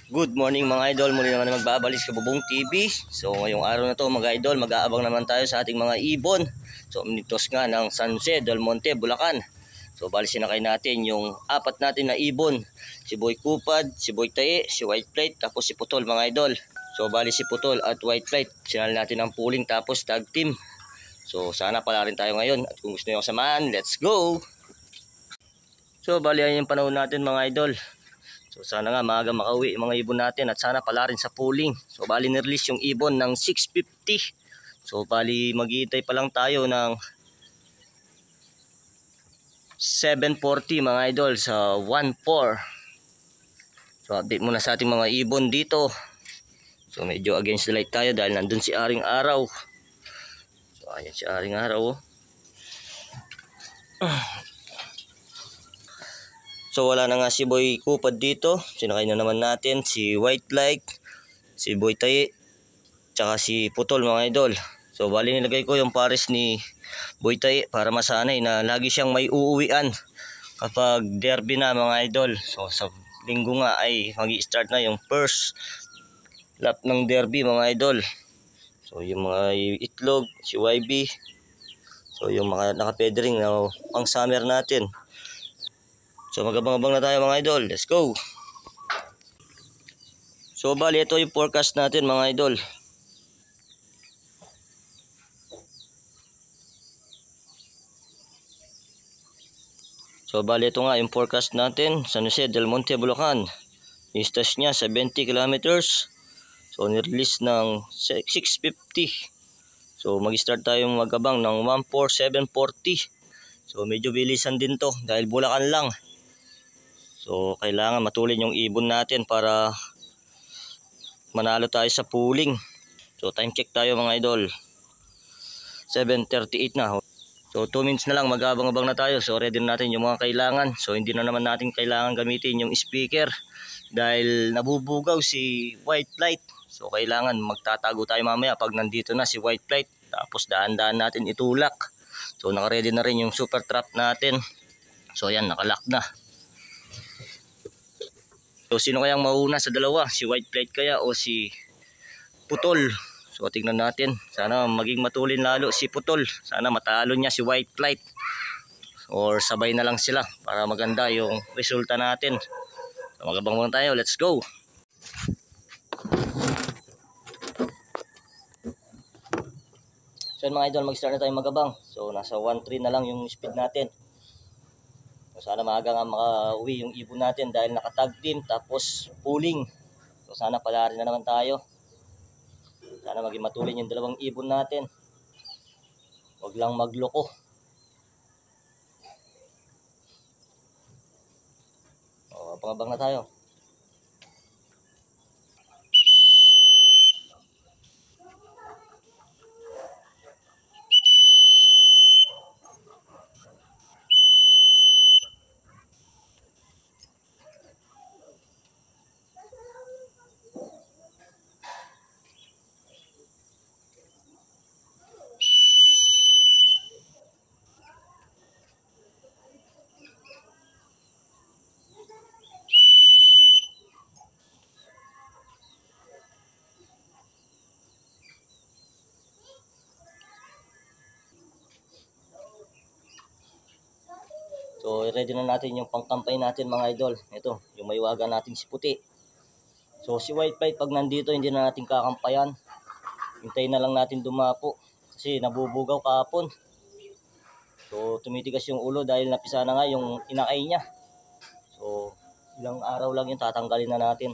Good morning mga idol, muli naman magbabalik sa Bubong TV. So ngayong araw na to mga idol, mag-aabang naman tayo sa ating mga ibon. So umnitos nga ng San Jose del Monte, Bulacan. So bali sinakay natin yung apat natin na ibon. Si Boy Kupad, si Boy Tae, si White Plate, tapos si Putol mga idol. So bali si Putol at White Plate, sinali natin ang pooling tapos tag team. So sana pala rin tayo ngayon at kung gusto nyo samahan, let's go! So bali yan yung panahon natin mga idol. So sana nga maaga makauwi yung mga ibon natin at sana pala rin sa pooling. So bali nirelease yung ibon ng 6:50. So bali maghihintay pa lang tayo ng 7:40 mga idol sa 1:04. So update muna sa ating mga ibon dito. So medyo against the light tayo dahil nandun si Aring Araw. So ayan si Aring Araw. So wala na nga si Boy Kupad dito. Sinakay na naman natin si White Light, si Boy Tae, tsaka si Putol mga idol. So bali nilagay ko yung pares ni Boy Tae para masanay na lagi siyang may uuwian kapag derby na mga idol. So sa linggo nga ay magi-start na yung first lap ng derby mga idol. So yung mga itlog, si YB. So yung mga nakapedring na pang summer natin. So magabang-abang na tayo mga idol. Let's go. So bali ito yung forecast natin mga idol. So bali ito nga yung forecast natin. San Jose del Monte, Bulacan. Distance niya 70 kilometers. So nirelease ng 6:50. So mag-start tayong magabang ng 1:47:40. So medyo bilisan din to dahil Bulacan lang. So kailangan matulin yung ibon natin para manalo tayo sa pooling. So time check tayo mga idol. 7:38 na. So 2 minutes na lang mag-abang-abang na tayo. So ready na natin yung mga kailangan. So hindi na naman natin kailangan gamitin yung speaker dahil nabubugaw si White Light. So kailangan magtatago tayo mamaya pag nandito na si White Light. Tapos daan-daan natin itulak. So naka-ready na rin yung super trap natin. So ayan, nakalock na. So sino kayang mauna sa dalawa? Si White Plate kaya o si Putol? So tingnan natin. Sana maging matulin lalo si Putol. Sana matalo niya si White Plate. Or sabay na lang sila para maganda yung resulta natin. So magabang muna tayo. Let's go! So mga idol, mag-start na tayo magabang. So nasa 1.3 na lang yung speed natin. Sana maaga nga makauwi yung ibon natin dahil nakatag team tapos pooling. So sana pala rin na naman tayo. Sana maging matulin yung dalawang ibon natin. Huwag lang magloko. O, abang-abang na tayo. So ready na natin yung pangkampay natin mga idol. Ito, yung maywaga natin si Puti. So si White Plate pag nandito hindi na natin kakampayan. Hintayin na lang natin dumapo kasi nabubugaw kahapon. So tumitigas yung ulo dahil napisa na nga yung inakay niya. So ilang araw lang yun, tatanggalin na natin.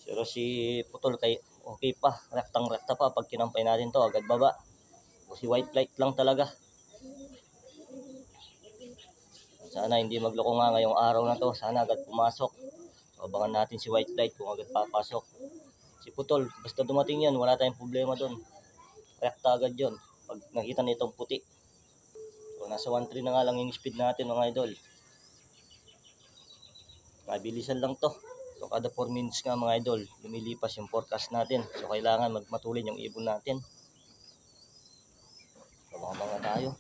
Pero si Putol kay okay pa, rektang-rekta pa pag kinampay natin to, agad baba. O si White Light lang talaga. Sana hindi magloko nga ngayong araw na to, sana agad pumasok. So, abangan natin si White Light kung agad papasok. Si Putol, basta dumating yan, wala tayong problema doon. Rekta agad yun pag nakita nitong puti. So nasa 1.3 na nga lang yung speed natin mga idol. Mabilisan lang to. So kada 4 minutes nga mga idol, lumilipas yung forecast natin. So kailangan magmatulin yung ibon natin. So mga tayo.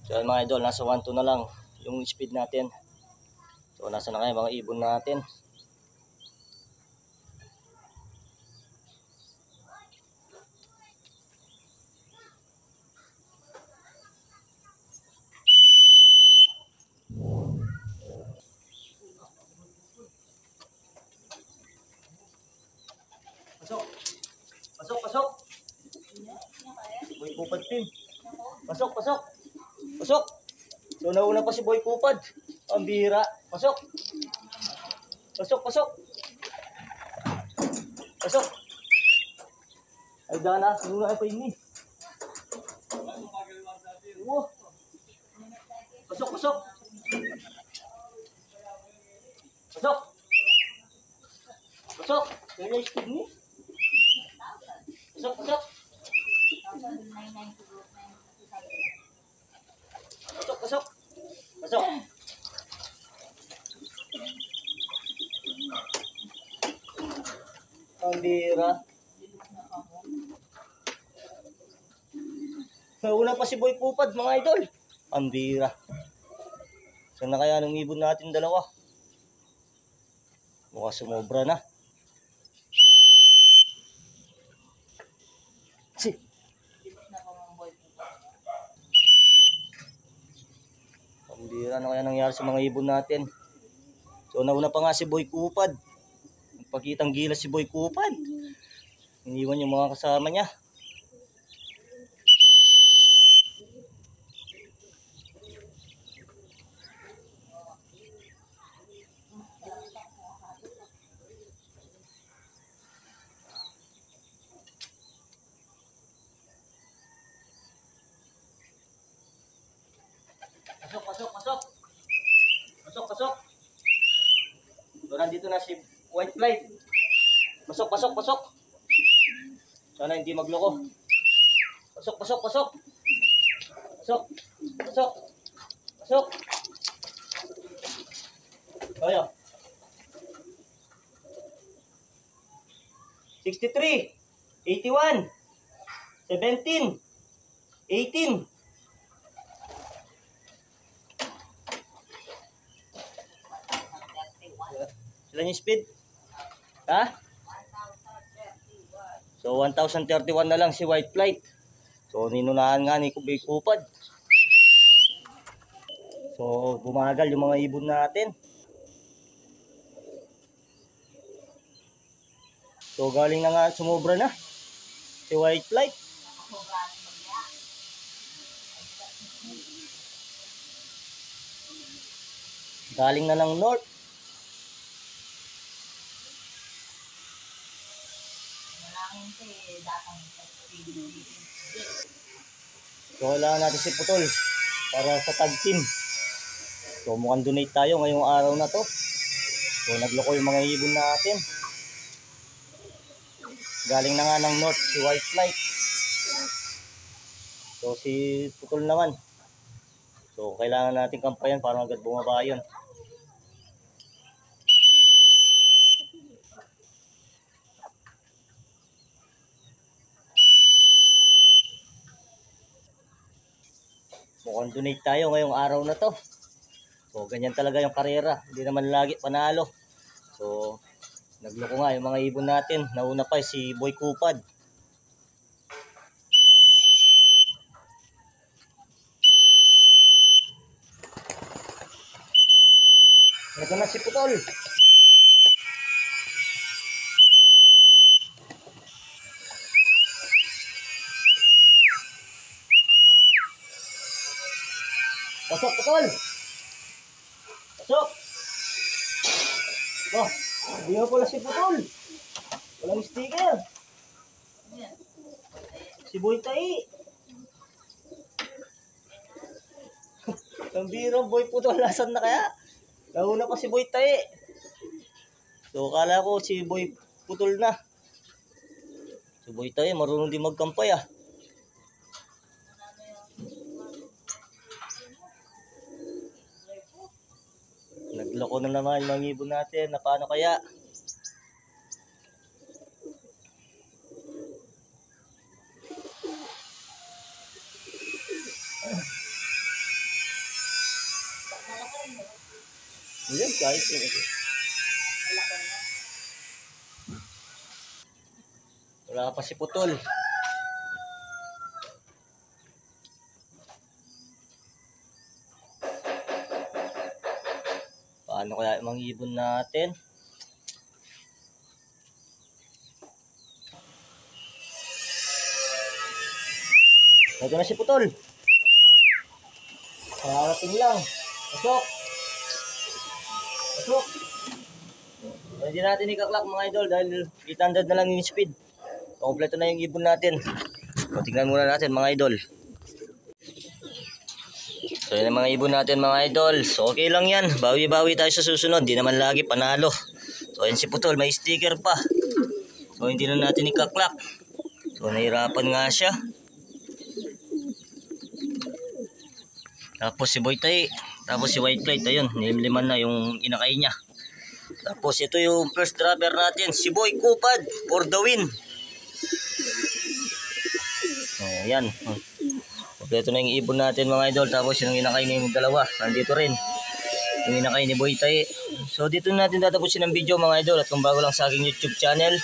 So yan mga idol, nasa 1-2 na lang yung speed natin. So nasa na kayo mga ibon natin. Pasok. Pasok, pasok. Boy Kupad team. Pasok, pasok. Pasok. So nauna pa si Boy Kupad. Ang bihira. Pasok. Pasok, pasok. Pasok. Ay dana, nauna pa ini. Oh. Pasok, pasok. Pasok. Pasok. Yan yung speed ni. Pasok, pasok. Pasok, pasok. Pasok. Ang bira. Nauna pa si Boy Kupad mga idol. Ang bira. Saan na kaya nung ibon natin dalawa? Mukha sumobra na. Si. Ang bira na kaya nangyari sa mga ibon natin. So nauna pa nga si Boy Kupad. Nagpakitang gilas si Boy Kupad. Iniwan yung mga kasama niya. Pasok, pasok, pasok. Pasok, pasok. So nandito na si White Flight. Pasok, pasok, pasok. Sana hindi magloko. Pasok, pasok, pasok. Pasok, pasok. Pasok. Kaya. 63, 81, 17, 18. Sila yung speed? Ha? So 1031 na lang si White Flight. So ninunahan nga ni Boy Kupad. So bumagal yung mga ibon natin. So galing na nga, sumobra na si White Flight. Galing na ng north. So kailangan natin si Putol para sa tag team. So mukhang donate tayo ngayong araw na to. So nagloko yung mga ibon natin. Galing na nga ng north si White Flight. So si Putol naman. So kailangan natin kampayan para agad bumaba yun. Mukhang donate tayo ngayong araw na to. So ganyan talaga yung karera. Hindi naman lagi panalo. So nagloko nga yung mga ibon natin. Nauna pa si Boy Kupad. Ito na si Putol. Pasok, Putol. Pasok. Oh, hindi mo pala si Putol. Walang sticker. Si Boy Tai. Ang birong Boy Putol. Nasaan na kaya? Nauna pa si Boy Tai. So kala ko si Boy Putol na. Si Boy Tai marunong din magkampay ah. Nagloko na naman yung mga ibon natin. Na paano kaya? Yan, kahit yun. Wala pa si Putol. Paano kaya yung mga ibon natin? Ito na si Putol. Karating lang. Pasok. Pasok. Hindi natin ikaklak mga idol dahil 800 na lang yung speed. Kompleto na yung ibon natin. So, tingnan muna natin mga idol. So yun ang mga ibon natin mga idol. So okay lang yan. Bawi-bawi tayo sa susunod. Di naman lagi panalo. So yan si Putol. May sticker pa. So hindi na natin ikaklak. So nahirapan nga siya. Tapos si Boy Tay. Tapos si White Plate. Ayun. Nilimliman na yung inakay niya. Tapos ito yung first driver natin. Si Boy Kupad. For the win. Ayan. Kompleto na yung ibon natin mga idol. Tapos yung inakay ng dalawa. Nandito rin. Yung inakay ni Boy Tay. So dito natin tatapusin ang video mga idol. At kung bago lang sa aking YouTube channel,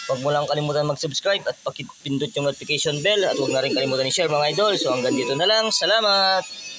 huwag mo lang kalimutan mag-subscribe at pakipindot yung notification bell. At huwag na rin kalimutan i-share mga idol. So hanggang dito na lang. Salamat!